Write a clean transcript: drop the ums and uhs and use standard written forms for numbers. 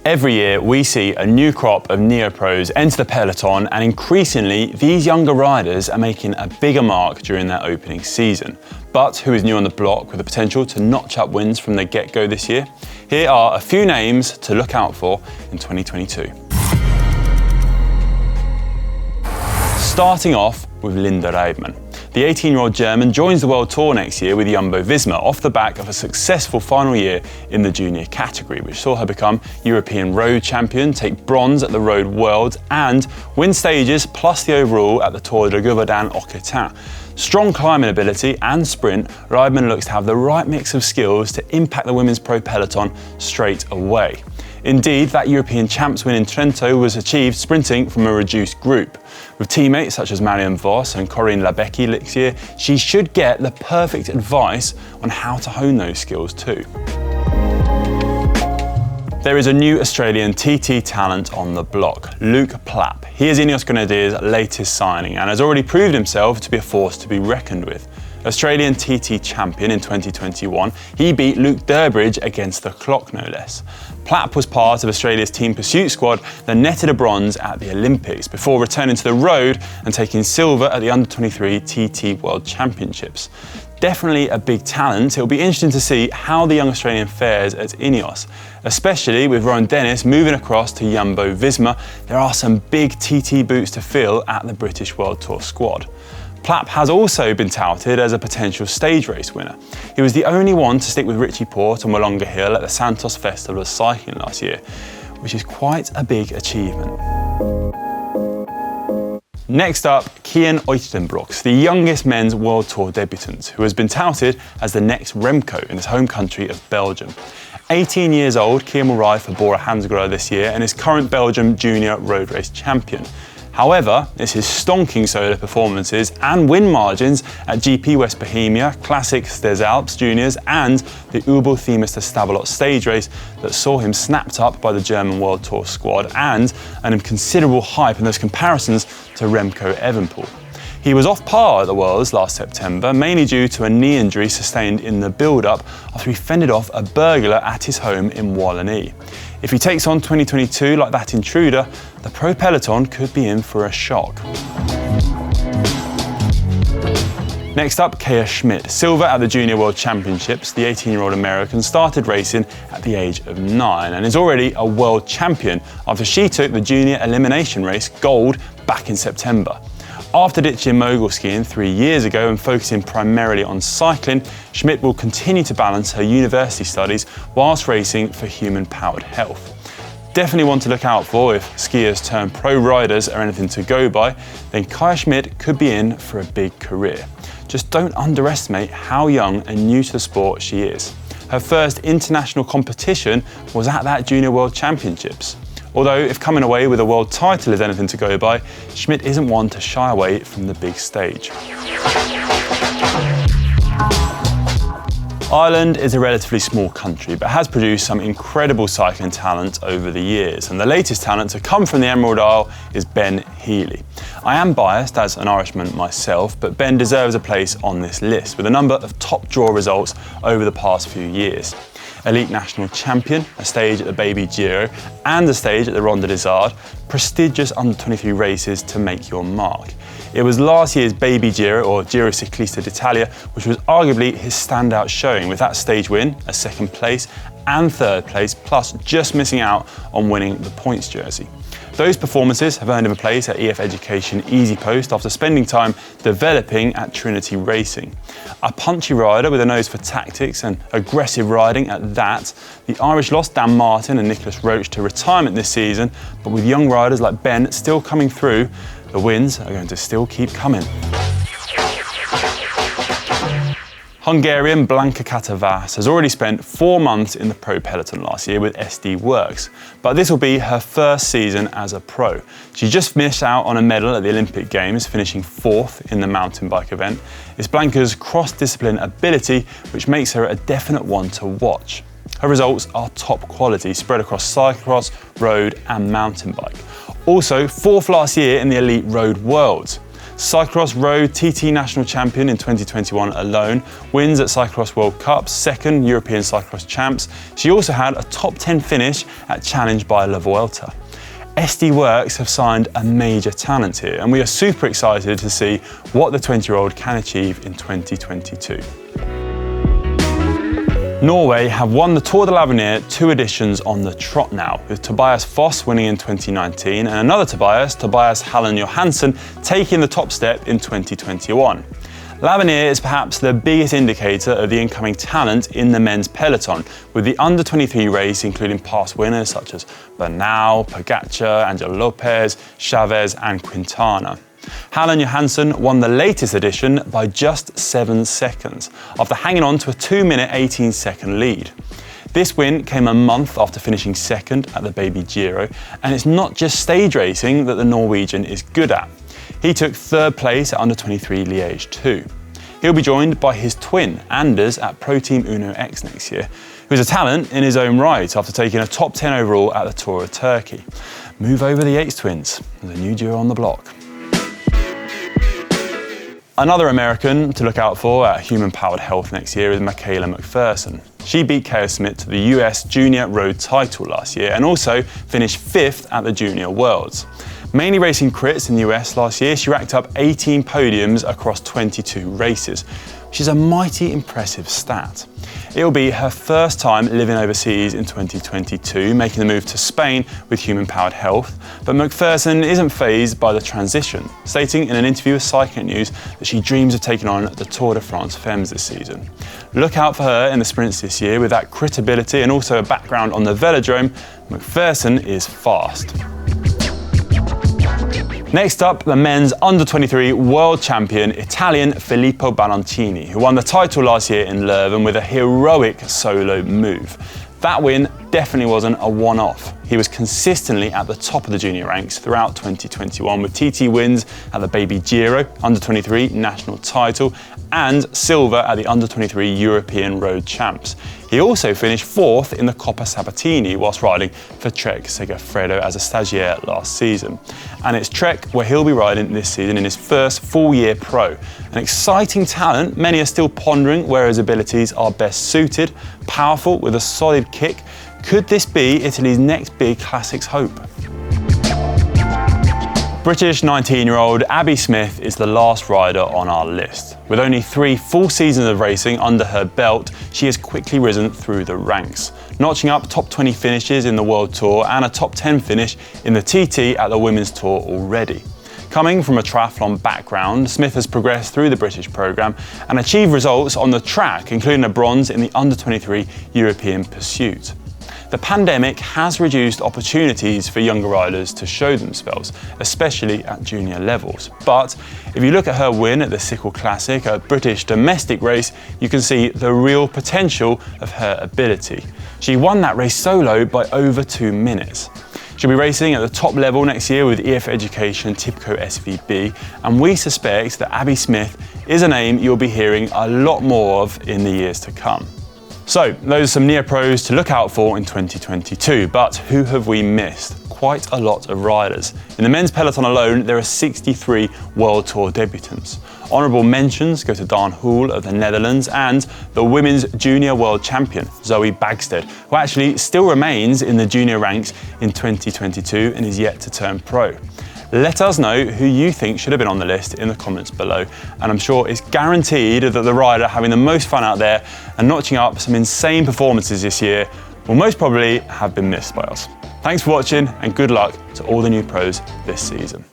Every year, we see a new crop of neo-pros enter the peloton, and increasingly, these younger riders are making a bigger mark during their opening season. But who is new on the block with the potential to notch up wins from the get-go this year? Here are a few names to look out for in 2022. Starting off with Linda Riedmann. The 18-year-old German joins the World Tour next year with Jumbo-Visma off the back of a successful final year in the junior category, which saw her become European road champion, take bronze at the Road Worlds, and win stages plus the overall at the Tour de Gévaudan-Occitan. Strong climbing ability and sprint, Riedmann looks to have the right mix of skills to impact the women's pro peloton straight away. Indeed, that European champs win in Trento was achieved sprinting from a reduced group. With teammates such as Makayla Vas and Corinne Labecki next year, she should get the perfect advice on how to hone those skills too. There is a new Australian TT talent on the block, Luke Plapp. He is Ineos Grenadiers' latest signing and has already proved himself to be a force to be reckoned with. Australian TT champion in 2021, he beat Luke Durbridge against the clock no less. Plapp was part of Australia's team pursuit squad that netted a bronze at the Olympics before returning to the road and taking silver at the Under-23 TT World Championships. Definitely a big talent. It'll be interesting to see how the young Australian fares at Ineos, especially with Rowan Dennis moving across to Jumbo-Visma. There are some big TT boots to fill at the British World Tour squad. Plapp has also been touted as a potential stage race winner. He was the only one to stick with Richie Porte on Wollonga Hill at the Santos Festival of Cycling last year, which is quite a big achievement. Next up, Cian Uijtdebroeks, the youngest men's World Tour debutant, who has been touted as the next Remco in his home country of Belgium. 18 years old, Cian will ride for Bora Hansgrohe this year and is current Belgium junior road race champion. However, it's his stonking solo performances and win margins at GP West Bohemia, Classics des Alpes Juniors and the Ubel Themis de Stavelot stage race that saw him snapped up by the German World Tour squad and earned considerable hype in those comparisons to Remco Evenepoel. He was off par at the Worlds last September, mainly due to a knee injury sustained in the build-up after he fended off a burglar at his home in Wallonie. If he takes on 2022 like that intruder, the pro peloton could be in for a shock. Next up, Kaia Schmid. Silver at the Junior World Championships, the 18-year-old American started racing at the age of 9 and is already a world champion after she took the junior elimination race gold back in September. After ditching mogul skiing 3 years ago and focusing primarily on cycling, Schmid will continue to balance her university studies whilst racing for human-powered health. Definitely one to look out for if skiers turned pro riders are anything to go by, then Kaia Schmid could be in for a big career. Just don't underestimate how young and new to the sport she is. Her first international competition was at that Junior World Championships. Although if coming away with a world title is anything to go by, Schmid isn't one to shy away from the big stage. Ireland is a relatively small country, but has produced some incredible cycling talent over the years, and the latest talent to come from the Emerald Isle is Ben Healy. I am biased as an Irishman myself, but Ben deserves a place on this list with a number of top draw results over the past few years. Elite national champion, a stage at the Baby Giro and a stage at the Ronde des Arts, prestigious under-23 races to make your mark. It was last year's Baby Giro, or Giro Cyclista d'Italia, which was arguably his standout showing, with that stage win, a second place and third place, plus just missing out on winning the points jersey. Those performances have earned him a place at EF Education Easy Post after spending time developing at Trinity Racing. A punchy rider with a nose for tactics and aggressive riding at that, the Irish lost Dan Martin and Nicholas Roach to retirement this season, but with young riders like Ben still coming through, the wins are going to still keep coming. Hungarian Blanka Vas has already spent 4 months in the pro peloton last year with SD Works, but this will be her first season as a pro. She just missed out on a medal at the Olympic Games, finishing 4th in the mountain bike event. It's Blanka's cross-discipline ability which makes her a definite one to watch. Her results are top quality, spread across cyclocross, road and mountain bike. Also 4th last year in the Elite Road Worlds. Cyclocross Road TT National Champion in 2021 alone, wins at Cyclocross World Cups, second European Cyclocross Champs. She also had a top 10 finish at Challenge by La Vuelta. SD Works have signed a major talent here, and we are super excited to see what the 20-year-old can achieve in 2022. Norway have won the Tour de l'Avenir 2 editions on the trot now, with Tobias Johannessen winning in 2019 and another Tobias Johannessen, taking the top step in 2021. L'Avenir is perhaps the biggest indicator of the incoming talent in the men's peloton, with the under-23 race including past winners such as Bernal, Pogacar, Angel Lopez, Chavez and Quintana. Johannessen won the latest edition by just 7 seconds, after hanging on to a 2-minute 18-second lead. This win came a month after finishing second at the Baby Giro, and it's not just stage racing that the Norwegian is good at. He took 3rd place at under-23 Liège too. He'll be joined by his twin, Anders, at Pro Team Uno X next year, who's a talent in his own right after taking a top 10 overall at the Tour of Turkey. Move over the Yates twins, there's a new duo on the block. Another American to look out for at human-powered health next year is Makayla MacPherson. She beat Kaia Schmid to the US Junior Road title last year and also finished 5th at the Junior Worlds. Mainly racing crits in the US last year, she racked up 18 podiums across 22 races, which is a mighty impressive stat. It will be her first time living overseas in 2022, making the move to Spain with human-powered health, but MacPherson isn't fazed by the transition, stating in an interview with Cyclists News that she dreams of taking on the Tour de France Femmes this season. Look out for her in the sprints this year. With that crit ability and also a background on the velodrome, MacPherson is fast. Next up, the men's under-23 world champion, Italian Filippo Baroncini, who won the title last year in Leuven with a heroic solo move. That win definitely wasn't a one-off. He was consistently at the top of the junior ranks throughout 2021 with TT wins at the Baby Giro, under-23 national title, and silver at the under-23 European Road Champs. He also finished 4th in the Coppa Sabatini whilst riding for Trek Segafredo as a stagiaire last season. And it's Trek where he'll be riding this season in his first full year pro. An exciting talent, many are still pondering where his abilities are best suited, powerful with a solid kick. Could this be Italy's next big classics hope? British 19-year-old Abi Smith is the last rider on our list. With only 3 full seasons of racing under her belt, she has quickly risen through the ranks, notching up top 20 finishes in the World Tour and a top 10 finish in the TT at the Women's Tour already. Coming from a triathlon background, Smith has progressed through the British programme and achieved results on the track, including a bronze in the under-23 European Pursuit. The pandemic has reduced opportunities for younger riders to show themselves, especially at junior levels. But if you look at her win at the Cycle Classic, a British domestic race, you can see the real potential of her ability. She won that race solo by over 2 minutes. She'll be racing at the top level next year with EF Education Tipco SVB, and we suspect that Abi Smith is a name you'll be hearing a lot more of in the years to come. So, those are some neo-pros to look out for in 2022, but who have we missed? Quite a lot of riders. In the men's peloton alone, there are 63 World Tour debutants. Honourable mentions go to Daan Hoel of the Netherlands and the women's junior world champion, Zoe Bagstedt, who actually still remains in the junior ranks in 2022 and is yet to turn pro. Let us know who you think should have been on the list in the comments below, and I'm sure it's guaranteed that the rider having the most fun out there and notching up some insane performances this year will most probably have been missed by us. Thanks for watching and good luck to all the new pros this season.